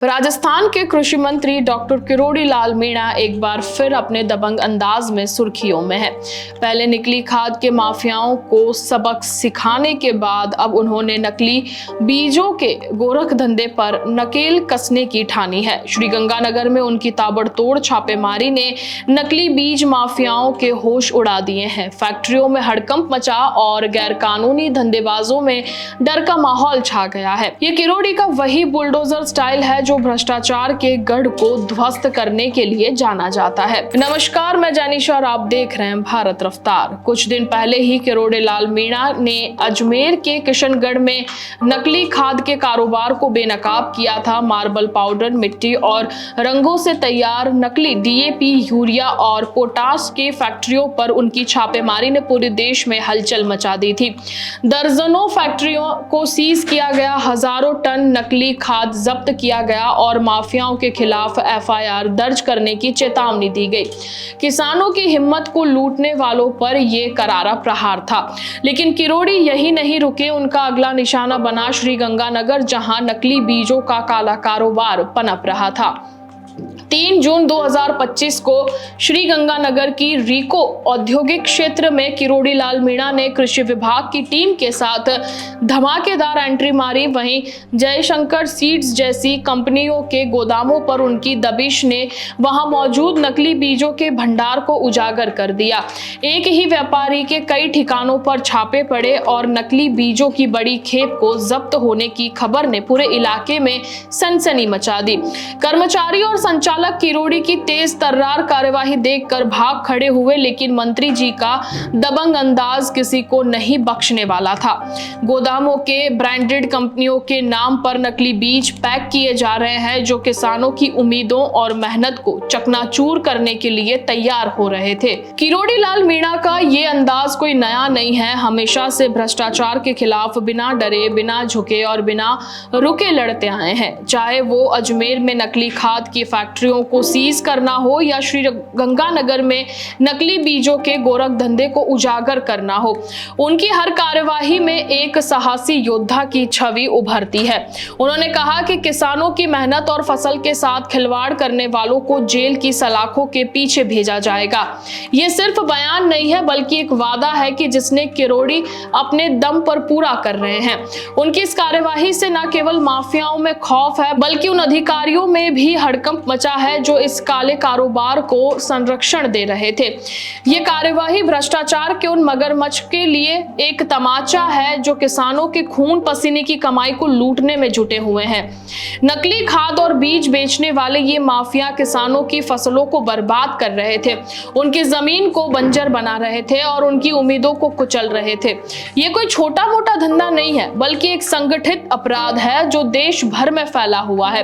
राजस्थान के कृषि मंत्री डॉक्टर किरोड़ी लाल मीणा एक बार फिर अपने दबंग अंदाज में सुर्खियों में है। पहले नकली खाद के माफियाओं को सबक सिखाने के बाद अब उन्होंने नकली बीजों के गोरख धंधे पर नकेल कसने की ठानी है। श्रीगंगानगर में उनकी ताबड़तोड़ छापेमारी ने नकली बीज माफियाओं के होश उड़ा दिए हैं। फैक्ट्रियों में हड़कंप मचा और गैरकानूनी धंधेबाजों में डर का माहौल छा गया है। ये किरोड़ी का वही बुलडोजर स्टाइल है जो भ्रष्टाचार के गढ़ को ध्वस्त करने के लिए जाना जाता है। नमस्कार, मैं जानिशा और आप देख रहे हैं भारत रफ्तार। कुछ दिन पहले ही किरोड़ी लाल मीणा ने अजमेर के किशनगढ़ में नकली खाद के कारोबार को बेनकाब किया था। मार्बल पाउडर, मिट्टी और रंगों से तैयार नकली डीएपी, यूरिया और पोटाश के फैक्ट्रियों पर उनकी छापेमारी ने पूरे देश में हलचल मचा दी थी। दर्जनों फैक्ट्रियों को सीज किया गया, हजारों टन नकली खाद जब्त किया गया और माफियाओं के खिलाफ एफआईआर दर्ज करने की चेतावनी दी गई। किसानों की हिम्मत को लूटने वालों पर यह करारा प्रहार था। लेकिन किरोड़ी यही नहीं रुके। उनका अगला निशाना बना श्रीगंगानगर, जहां नकली बीजों का काला कारोबार पनप रहा था। 3 जून 2025 को श्रीगंगानगर की रीको औद्योगिक क्षेत्र में किरोड़ी लाल मीणा ने कृषि विभाग की टीम के साथ धमाकेदार एंट्री मारी। वहीं जयशंकर सीड्स जैसी कंपनियों के गोदामों पर उनकी दबिश ने वहां मौजूद नकली बीजों के भंडार को उजागर कर दिया। एक ही व्यापारी के कई ठिकानों पर छापे पड़े और नकली बीजों की बड़ी खेप को जब्त होने की खबर ने पूरे इलाके में सनसनी मचा दी। कर्मचारी और संचालक किरोड़ी की तेज तर्रार कार्यवाही देखकर भाग खड़े हुए, लेकिन मंत्री जी का दबंग अंदाज किसी को नहीं बख्शने वाला था। गोदामों के ब्रांडेड कंपनियों के नाम पर नकली बीज पैक किए जा रहे हैं जो किसानों की उम्मीदों और मेहनत को चकनाचूर करने के लिए तैयार हो रहे थे। किरोड़ी लाल मीणा का ये अंदाज कोई नया नहीं है। हमेशा से भ्रष्टाचार के खिलाफ बिना डरे, बिना झुके और बिना रुके लड़ते आए हैं। चाहे वो अजमेर में नकली खाद की फैक्ट्रियों को सीज करना हो या श्रीगंगानगर में नकली बीजों के गोरख धंधे को उजागर करना हो, उनकी हर कार्यवाही में एक साहसी योद्धा की छवि उभरती है। उन्होंने कहा कि किसानों की मेहनत और फसल के साथ खिलवाड़ करने वालों को जेल की सलाखों के पीछे भेजा जाएगा। यह सिर्फ बयान नहीं है बल्कि एक वादा है कि जिसने किरोड़ी अपने दम पर पूरा कर रहे हैं। उनकी इस कार्यवाही से न केवल माफियाओं में खौफ है बल्कि उन अधिकारियों में भी हड़कंप मचा है जो इस काले कारोबार को संरक्षण दे रहे थे। ये कार्यवाही भ्रष्टाचार के उन मगरमच्छ के लिए एक तमाचा है जो किसानों के खून पसीने की कमाई को लूटने में जुटे हुए हैं। नकली खाद और बीज बेचने वाले ये माफिया किसानों की फसलों को बर्बाद कर रहे थे, उनकी जमीन को बंजर बना रहे थे और उनकी उम्मीदों को कुचल रहे थे। ये कोई छोटा मोटा धंधा नहीं है बल्कि एक संगठित अपराध है जो देश भर में फैला हुआ है।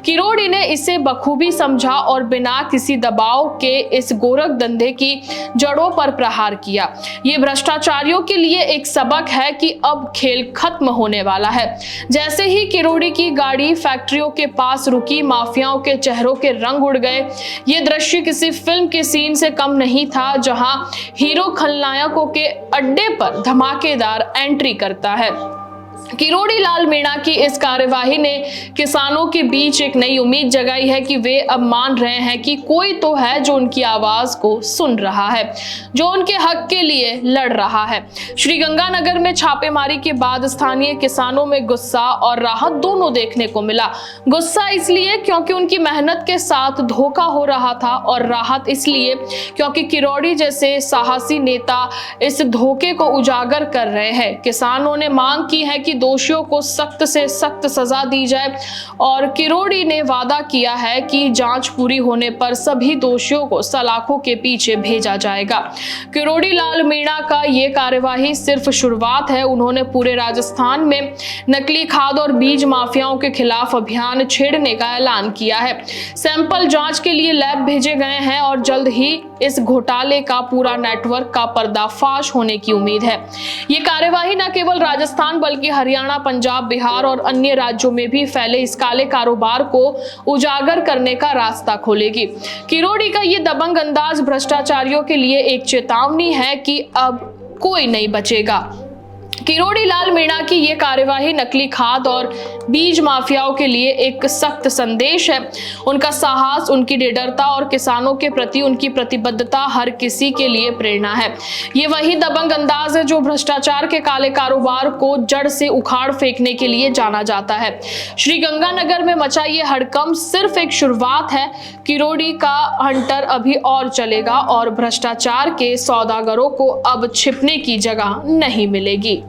किरोड़ी ने इसे बखूबी समझा और बिना किसी दबाव के इस गोरख धंधे की जड़ों पर प्रहार किया। ये भ्रष्टाचारियों के लिए एक सबक है कि अब खेल खत्म होने वाला है। जैसे ही किरोड़ी की गाड़ी फैक्ट्रियों के पास रुकी, माफियाओं के चेहरों के रंग उड़ गए। ये दृश्य किसी फिल्म के सीन से कम नहीं था जहां हीरो खलनायकों के अड्डे पर धमाकेदार एंट्री करता है। किरोड़ी लाल मीणा की इस कार्यवाही ने किसानों के बीच एक नई उम्मीद जगाई है कि वे अब मान रहे हैं कि कोई तो है जो उनकी आवाज को सुन रहा है, जो उनके हक के लिए लड़ रहा है। श्रीगंगानगर में छापेमारी के बाद स्थानीय किसानों में गुस्सा और राहत दोनों देखने को मिला। गुस्सा इसलिए क्योंकि उनकी मेहनत के साथ धोखा हो रहा था और राहत इसलिए क्योंकि किरोड़ी जैसे साहसी नेता इस धोखे को उजागर कर रहे हैं। किसानों ने मांग की है कि दोषियों को सख्त से सख्त सजा दी जाए और किरोड़ी ने वादा किया है कि जांच पूरी होने पर सभी दोषियों को सलाखों के पीछे भेजा जाएगा। किरोड़ी लाल मीणा का ये कार्यवाही सिर्फ शुरुआत है। उन्होंने पूरे राजस्थान में नकली खाद और बीज माफियाओं के खिलाफ अभियान छेड़ने का ऐलान किया है। सैंपल जांच के लिए लैब भेजे गए हैं और जल्द ही इस घोटाले का पूरा नेटवर्क का पर्दाफाश होने की उम्मीद है। ये कार्यवाही न केवल राजस्थान बल्कि हरियाणा, पंजाब, बिहार और अन्य राज्यों में भी फैले इस काले कारोबार को उजागर करने का रास्ता खोलेगी। किरोड़ी का ये दबंग अंदाज भ्रष्टाचारियों के लिए एक चेतावनी है कि अब कोई नहीं बचेगा। किरोड़ी लाल मीणा की ये कार्यवाही नकली खाद और बीज माफियाओं के लिए एक सख्त संदेश है। उनका साहस, उनकी निडरता और किसानों के प्रति उनकी प्रतिबद्धता हर किसी के लिए प्रेरणा है। ये वही दबंग अंदाज है जो भ्रष्टाचार के काले कारोबार को जड़ से उखाड़ फेंकने के लिए जाना जाता है। श्रीगंगानगर में मचा ये हड़कंप सिर्फ एक शुरुआत है। किरोड़ी का हंटर अभी और चलेगा और भ्रष्टाचार के सौदागरों को अब छिपने की जगह नहीं मिलेगी।